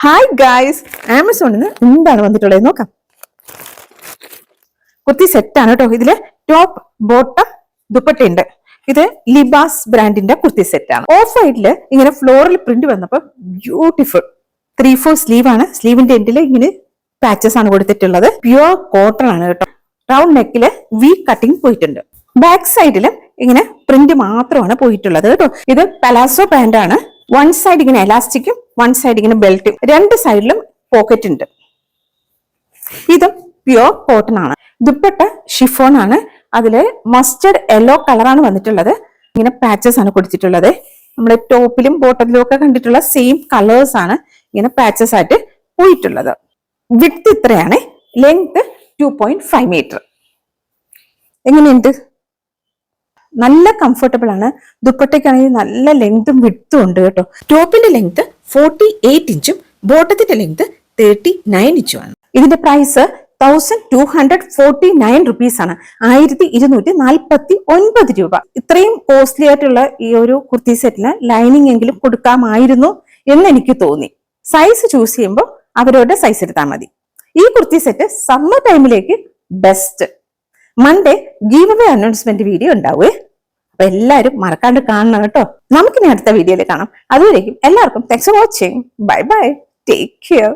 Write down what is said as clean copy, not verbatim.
Hi guys, ആമസോണിൽ നിന്ന് എന്താണ് വന്നിട്ടുള്ളത് നോക്കാം. കുർത്തി സെറ്റാണ് കേട്ടോ. ഇതില് ടോപ്പ് ബോട്ടം ദുപ്പട്ടയുണ്ട്. ഇത് ലിബാസ് ബ്രാൻഡിന്റെ കുർത്തി സെറ്റാണ്. ഓഫ് വൈറ്റില് ഇങ്ങനെ ഫ്ലോറൽ പ്രിന്റ് വന്നപ്പോ ബ്യൂട്ടിഫുൾ 3/4 സ്ലീവ് ആണ്. സ്ലീവിന്റെ എൻഡിൽ ഇങ്ങനെ പാച്ചസ് ആണ് കൊടുത്തിട്ടുള്ളത്. പ്യുവർ കോട്ടൺ ആണ് കേട്ടോ. റൗണ്ട് നെക്കില് വി കട്ടിങ് പോയിട്ടുണ്ട്. ബാക്ക് സൈഡിലും ഇങ്ങനെ പ്രിന്റ് മാത്രമാണ് പോയിട്ടുള്ളത് കേട്ടോ. ഇത് പലാസോ പാന്റ് ആണ്. വൺ സൈഡ് ഇങ്ങനെ എലാസ്റ്റിക്കും വൺ സൈഡ് ഇങ്ങനെ ബെൽറ്റും, രണ്ട് സൈഡിലും പോക്കറ്റ് ഉണ്ട്. ഇതും പ്യുവർ കോട്ടൺ ആണ്. ദുപ്പട്ട ഷിഫോൺ ആണ്. അതില് മസ്റ്റർഡ് യെല്ലോ കളറാണ് വന്നിട്ടുള്ളത്. ഇങ്ങനെ പാച്ചസ് ആണ് കൊടുത്തിട്ടുള്ളത്. നമ്മുടെ ടോപ്പിലും ബോട്ടത്തിലും ഒക്കെ കണ്ടിട്ടുള്ള സെയിം കളേഴ്സ് ആണ് ഇങ്ങനെ പാച്ചസ് ആയിട്ട് പോയിട്ടുള്ളത്. വിഡ്ത്ത് ഇത്രയാണ്, ലെങ്ത് 2.5 മീറ്റർ. എങ്ങനെയുണ്ട്? നല്ല കംഫർട്ടബിൾ ആണ്. ദുപ്പട്ടയ്ക്കാണെങ്കിൽ നല്ല ലെങ്തും വിഡ്ത്തും ഉണ്ട് കേട്ടോ. ടോപ്പിന്റെ ലെങ്ത് 48 ഇഞ്ചും ബോട്ടത്തിന്റെ ലെങ്ത് 39 ഇഞ്ചുമാണ്. ഇതിന്റെ പ്രൈസ് 1249 റുപ്പീസ് ആണ്. 1249 രൂപ. ഇത്രയും കോസ്റ്റ്ലി ആയിട്ടുള്ള ഈ ഒരു കുർത്തി സെറ്റിന് ലൈനിങ് എങ്കിലും കൊടുക്കാമായിരുന്നു എന്ന് എനിക്ക് തോന്നി. സൈസ് ചൂസ് ചെയ്യുമ്പോൾ അവരോട് സൈസ് എടുത്താൽ മതി. ഈ കുർത്തി സെറ്റ് സമ്മർ ടൈമിലേക്ക് best. Monday give away announcement video ഉണ്ടാവുമേ. അപ്പൊ എല്ലാവരും മറക്കാണ്ട് കാണണം കേട്ടോ. നമുക്കിനി അടുത്ത വീഡിയോയിൽ കാണാം. അതുവരേക്കും എല്ലാവർക്കും thanks for watching. Bye bye, take care.